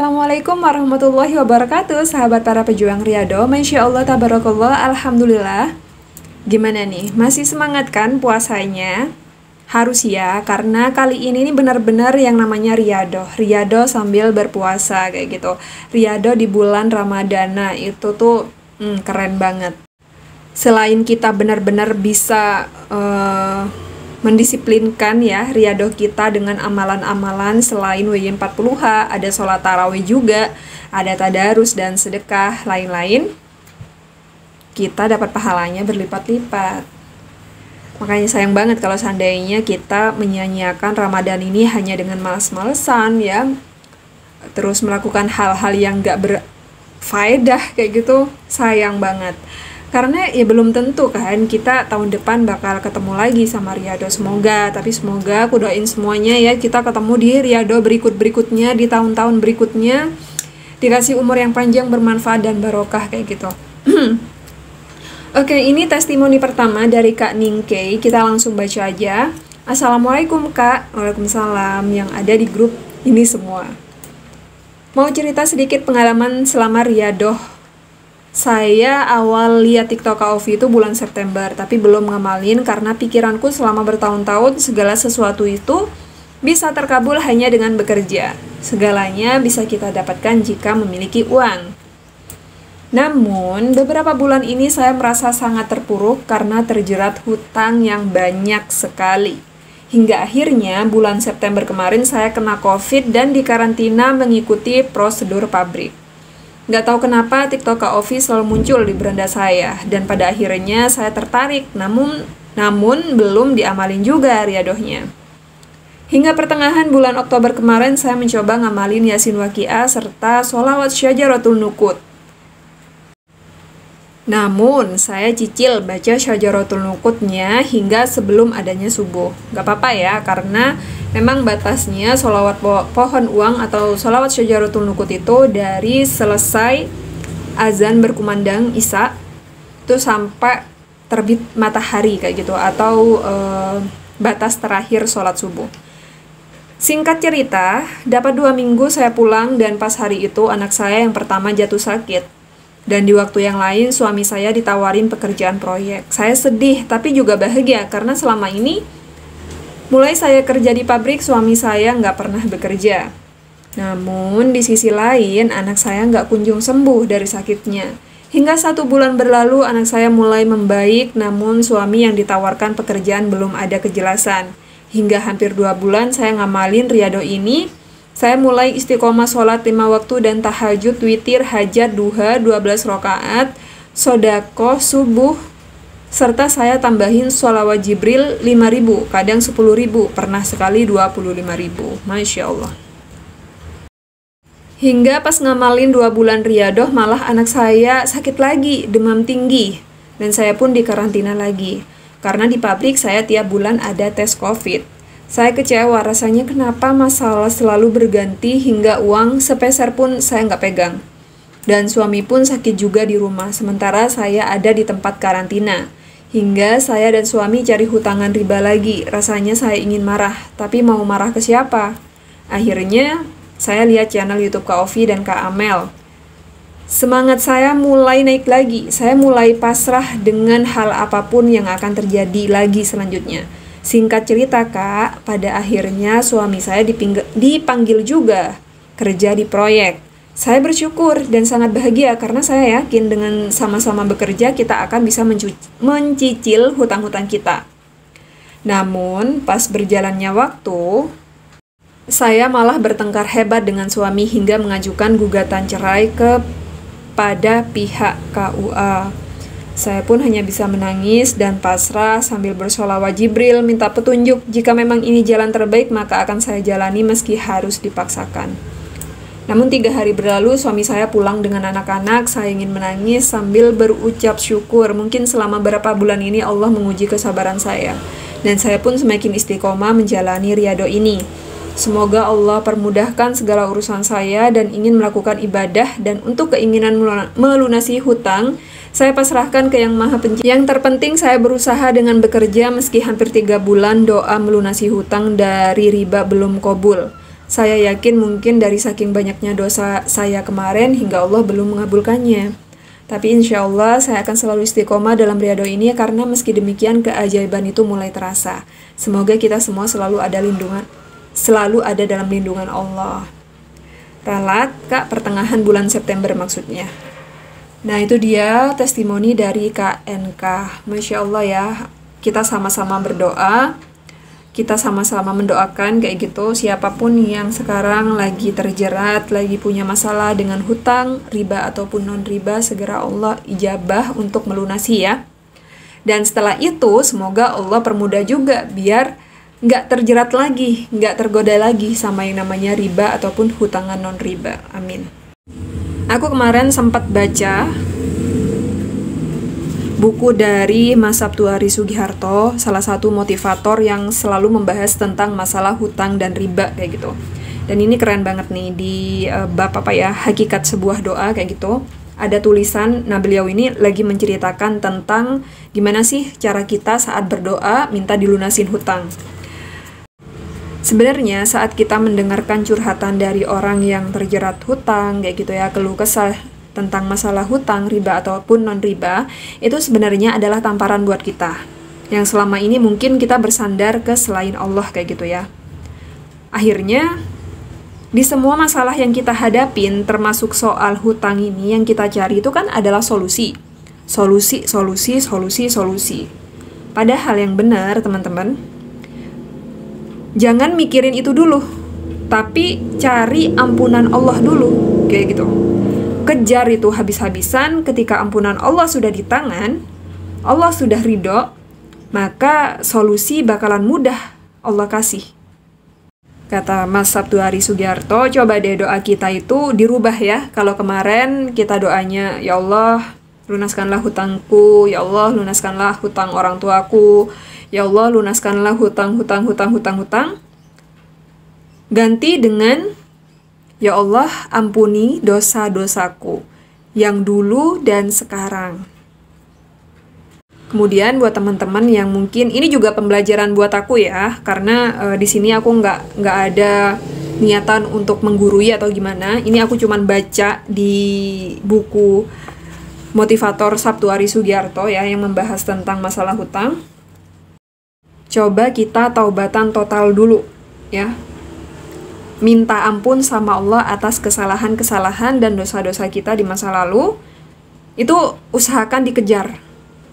Assalamualaikum warahmatullahi wabarakatuh, sahabat para pejuang Riyadho. Masya Allah, tabarakallah, alhamdulillah. Gimana nih, masih semangat kan puasanya? Harus ya, karena kali ini nih benar-benar yang namanya Riyadho. Riyadho sambil berpuasa kayak gitu. Riyadho di bulan Ramadana itu tuh keren banget. Selain kita benar-benar bisa mendisiplinkan ya riyadhah kita dengan amalan-amalan selain WY 40H, ada sholat tarawih juga, ada tadarus dan sedekah lain-lain, kita dapat pahalanya berlipat-lipat. Makanya sayang banget kalau seandainya kita menyia-nyiakan Ramadan ini hanya dengan malas-malesan ya, terus melakukan hal-hal yang gak berfaedah kayak gitu, sayang banget. Karena ya belum tentu kan kita tahun depan bakal ketemu lagi sama Riyadho, tapi semoga aku doain semuanya ya kita ketemu di Riyadho berikut-berikutnya, di tahun-tahun berikutnya, dikasih umur yang panjang, bermanfaat dan barokah kayak gitu. Oke, ini testimoni pertama dari Kak Ningkei, kita langsung baca aja. Assalamualaikum Kak. Waalaikumsalam, yang ada di grup ini semua. Mau cerita sedikit pengalaman selama Riyadho. Saya awal lihat TikTok Kak Ovi itu bulan September, tapi belum ngamalin karena pikiranku selama bertahun-tahun segala sesuatu itu bisa terkabul hanya dengan bekerja. Segalanya bisa kita dapatkan jika memiliki uang. Namun, beberapa bulan ini saya merasa sangat terpuruk karena terjerat hutang yang banyak sekali. Hingga akhirnya bulan September kemarin saya kena COVID dan dikarantina mengikuti prosedur pabrik. Nggak tahu kenapa TikTok Kak Ovi selalu muncul di beranda saya, dan pada akhirnya saya tertarik, namun belum diamalin juga riyadhohnya. Hingga pertengahan bulan Oktober kemarin saya mencoba ngamalin Yasin Waqiah serta sholawat Syajaratul Nuqut. Namun saya cicil baca Syajaratul Nuqutnya hingga sebelum adanya subuh. Nggak apa-apa ya, karena memang batasnya sholawat pohon uang atau sholawat Syajaratul Nuqut itu dari selesai azan berkumandang Isya itu sampai terbit matahari kayak gitu, atau batas terakhir sholat subuh. Singkat cerita, dapat 2 minggu saya pulang dan pas hari itu anak saya yang pertama jatuh sakit. Dan di waktu yang lain suami saya ditawarin pekerjaan proyek. Saya sedih tapi juga bahagia karena selama ini mulai saya kerja di pabrik, suami saya nggak pernah bekerja. Namun di sisi lain anak saya nggak kunjung sembuh dari sakitnya. Hingga 1 bulan berlalu anak saya mulai membaik, namun suami yang ditawarkan pekerjaan belum ada kejelasan. Hingga hampir 2 bulan saya ngamalin riyadhah ini. Saya mulai istiqomah sholat 5 waktu dan tahajud, witir, hajat, duha, 12 rakaat, sodako, subuh, serta saya tambahin sholawat Jibril 5.000, kadang 10.000, pernah sekali 25.000. Masya Allah. Hingga pas ngamalin 2 bulan riyadhah malah anak saya sakit lagi, demam tinggi, dan saya pun dikarantina lagi. Karena di pabrik saya tiap bulan ada tes COVID. Saya kecewa, rasanya kenapa masalah selalu berganti hingga uang sepeser pun saya nggak pegang. Dan suami pun sakit juga di rumah, sementara saya ada di tempat karantina. Hingga saya dan suami cari hutangan riba lagi, rasanya saya ingin marah, tapi mau marah ke siapa? Akhirnya, saya lihat channel YouTube Kak Ovi dan Kak Amel. Semangat saya mulai naik lagi, saya mulai pasrah dengan hal apapun yang akan terjadi lagi selanjutnya. Singkat cerita Kak, pada akhirnya suami saya dipanggil juga kerja di proyek. Saya bersyukur dan sangat bahagia karena saya yakin dengan sama-sama bekerja kita akan bisa mencicil hutang-hutang kita. Namun pas berjalannya waktu, saya malah bertengkar hebat dengan suami hingga mengajukan gugatan cerai kepada pihak KUA. Saya pun hanya bisa menangis dan pasrah sambil bersholawat Jibril, minta petunjuk. Jika memang ini jalan terbaik, maka akan saya jalani meski harus dipaksakan. Namun 3 hari berlalu, suami saya pulang dengan anak-anak. Saya ingin menangis sambil berucap syukur. Mungkin selama berapa bulan ini Allah menguji kesabaran saya. Dan saya pun semakin istiqomah menjalani riyadhah ini. Semoga Allah permudahkan segala urusan saya dan ingin melakukan ibadah, dan untuk keinginan melunasi hutang, saya pasrahkan ke Yang Maha Pencipta. Yang terpenting saya berusaha dengan bekerja meski hampir 3 bulan doa melunasi hutang dari riba belum qabul. Saya yakin mungkin dari saking banyaknya dosa saya kemarin hingga Allah belum mengabulkannya. Tapi insya Allah saya akan selalu istiqomah dalam riyadhah ini karena meski demikian keajaiban itu mulai terasa. Semoga kita semua selalu ada dalam lindungan Allah. Ralat, Kak, pertengahan bulan September maksudnya. Nah, itu dia testimoni dari Kak NK. Masya Allah ya, kita sama-sama berdoa, kita sama-sama mendoakan kayak gitu. Siapapun yang sekarang lagi terjerat, lagi punya masalah dengan hutang, riba ataupun non-riba, segera Allah ijabah untuk melunasi ya. Dan setelah itu, semoga Allah permudah juga biar nggak terjerat lagi, nggak tergoda lagi sama yang namanya riba ataupun hutangan non-riba. Amin. Aku kemarin sempat baca buku dari Mas Sabtu Ari Sugiharto, salah satu motivator yang selalu membahas tentang masalah hutang dan riba kayak gitu. Dan ini keren banget nih di bab apa ya, hakikat sebuah doa kayak gitu. Ada tulisan, nah beliau ini lagi menceritakan tentang gimana sih cara kita saat berdoa minta dilunasin hutang. Sebenarnya saat kita mendengarkan curhatan dari orang yang terjerat hutang kayak gitu ya, keluh kesah tentang masalah hutang, riba ataupun non-riba, itu sebenarnya adalah tamparan buat kita. Yang selama ini mungkin kita bersandar ke selain Allah kayak gitu ya. Akhirnya, di semua masalah yang kita hadapin, termasuk soal hutang ini, yang kita cari itu kan adalah solusi. Solusi. Padahal yang benar, teman-teman, jangan mikirin itu dulu, tapi cari ampunan Allah dulu, kayak gitu. Kejar itu habis-habisan, ketika ampunan Allah sudah di tangan, Allah sudah ridho, maka solusi bakalan mudah Allah kasih. Kata Mas Sabtu Ari Sugiharto, coba deh doa kita itu dirubah ya. Kalau kemarin kita doanya, ya Allah, lunaskanlah hutangku, ya Allah, lunaskanlah hutang orang tuaku, ya Allah, lunaskanlah hutang. Ganti dengan, ya Allah, ampuni dosa-dosaku yang dulu dan sekarang. Kemudian buat teman-teman yang mungkin ini juga pembelajaran buat aku ya, karena di sini aku nggak ada niatan untuk menggurui atau gimana. Ini aku cuman baca di buku motivator Sabtu Ari Sugiharto ya yang membahas tentang masalah hutang. Coba kita taubatan total dulu ya. Minta ampun sama Allah atas kesalahan-kesalahan dan dosa-dosa kita di masa lalu. Itu usahakan dikejar.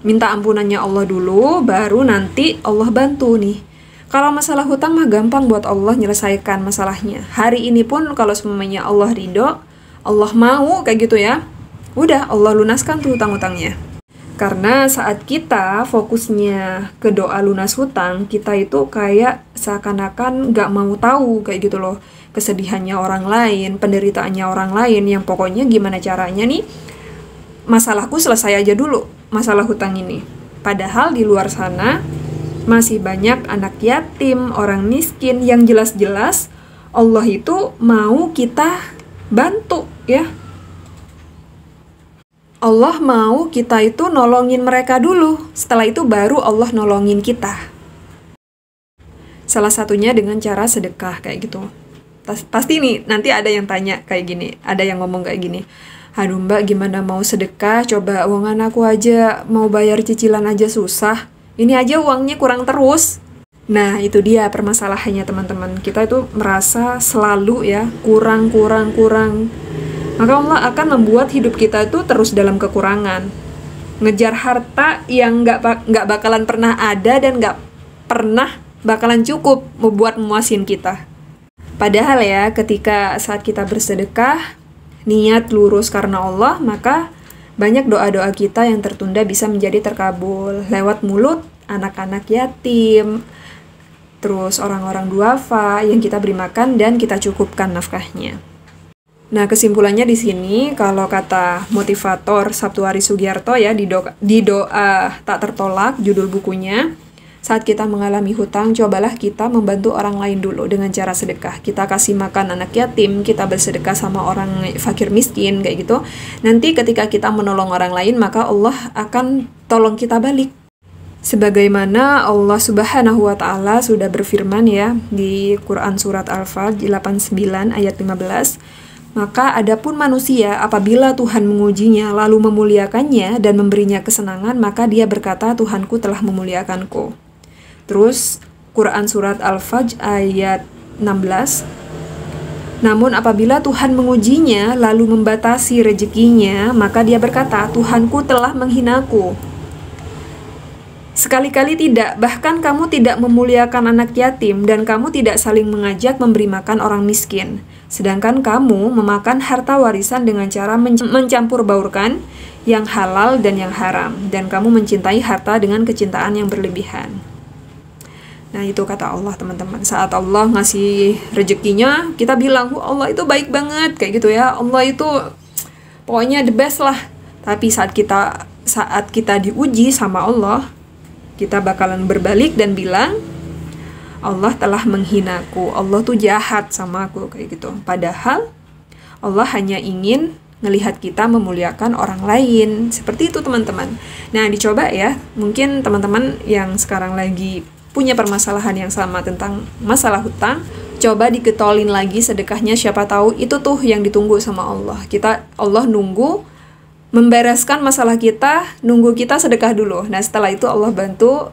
Minta ampunannya Allah dulu, baru nanti Allah bantu nih. Kalau masalah hutang mah gampang buat Allah nyelesaikan masalahnya. Hari ini pun kalau semuanya Allah ridho, Allah mau kayak gitu ya, udah Allah lunaskan tuh hutang-hutangnya. Karena saat kita fokusnya ke doa lunas hutang, kita itu kayak seakan-akan gak mau tahu kayak gitu loh. Kesedihannya orang lain, penderitaannya orang lain, yang pokoknya gimana caranya nih, masalahku selesai aja dulu, masalah hutang ini. Padahal di luar sana, masih banyak anak yatim, orang miskin, yang jelas-jelas Allah itu mau kita bantu ya. Allah mau kita itu nolongin mereka dulu, setelah itu baru Allah nolongin kita. Salah satunya dengan cara sedekah kayak gitu. Pasti nih, nanti ada yang tanya kayak gini, ada yang ngomong kayak gini, aduh mbak gimana mau sedekah, coba uangan aku aja, mau bayar cicilan aja susah, ini aja uangnya kurang terus. Nah itu dia permasalahannya teman-teman, kita itu merasa selalu ya kurang. Maka Allah akan membuat hidup kita itu terus dalam kekurangan. Ngejar harta yang nggak bakalan pernah ada dan nggak pernah bakalan cukup membuat memuasin kita. Padahal ya ketika saat kita bersedekah, niat lurus karena Allah, maka banyak doa-doa kita yang tertunda bisa menjadi terkabul. Lewat mulut anak-anak yatim, terus orang-orang duafa yang kita beri makan dan kita cukupkan nafkahnya. Nah, kesimpulannya di sini, kalau kata motivator Sabtu Ari Sugiharto ya, di doa tak tertolak, judul bukunya, saat kita mengalami hutang, cobalah kita membantu orang lain dulu dengan cara sedekah. Kita kasih makan anak yatim, kita bersedekah sama orang fakir miskin, kayak gitu. Nanti ketika kita menolong orang lain, maka Allah akan tolong kita balik. Sebagaimana Allah Subhanahu wa Ta'ala sudah berfirman ya di Quran surat Al-Fajr 89 ayat 15, maka adapun manusia apabila Tuhan mengujinya lalu memuliakannya dan memberinya kesenangan, maka dia berkata, Tuhanku telah memuliakanku. Terus Quran surat Al-Fajr ayat 16, namun apabila Tuhan mengujinya lalu membatasi rezekinya, maka dia berkata, Tuhanku telah menghinaku. Sekali-kali tidak, bahkan kamu tidak memuliakan anak yatim dan kamu tidak saling mengajak memberi makan orang miskin. Sedangkan kamu memakan harta warisan dengan cara mencampur baurkan yang halal dan yang haram. Dan kamu mencintai harta dengan kecintaan yang berlebihan. Nah itu kata Allah teman-teman. Saat Allah ngasih rezekinya, kita bilang, Allah itu baik banget, kayak gitu ya. Allah itu pokoknya the best lah. Tapi saat kita diuji sama Allah, kita bakalan berbalik dan bilang, Allah telah menghinaku, Allah tuh jahat sama aku, kayak gitu. Padahal Allah hanya ingin ngelihat kita memuliakan orang lain. Seperti itu teman-teman. Nah dicoba ya, mungkin teman-teman yang sekarang lagi punya permasalahan yang sama tentang masalah hutang, coba diketolin lagi sedekahnya, siapa tahu itu tuh yang ditunggu sama Allah. Allah nunggu membereskan masalah kita, nunggu kita sedekah dulu. Nah setelah itu Allah bantu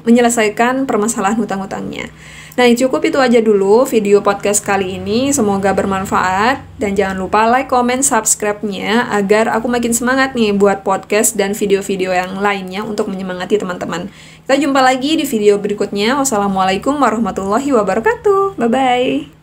menyelesaikan permasalahan hutang-hutangnya. Nah cukup itu aja dulu video podcast kali ini, semoga bermanfaat. Dan jangan lupa like, comment, subscribe-nya agar aku makin semangat nih buat podcast dan video-video yang lainnya untuk menyemangati teman-teman. Kita jumpa lagi di video berikutnya. Wassalamualaikum warahmatullahi wabarakatuh. Bye-bye.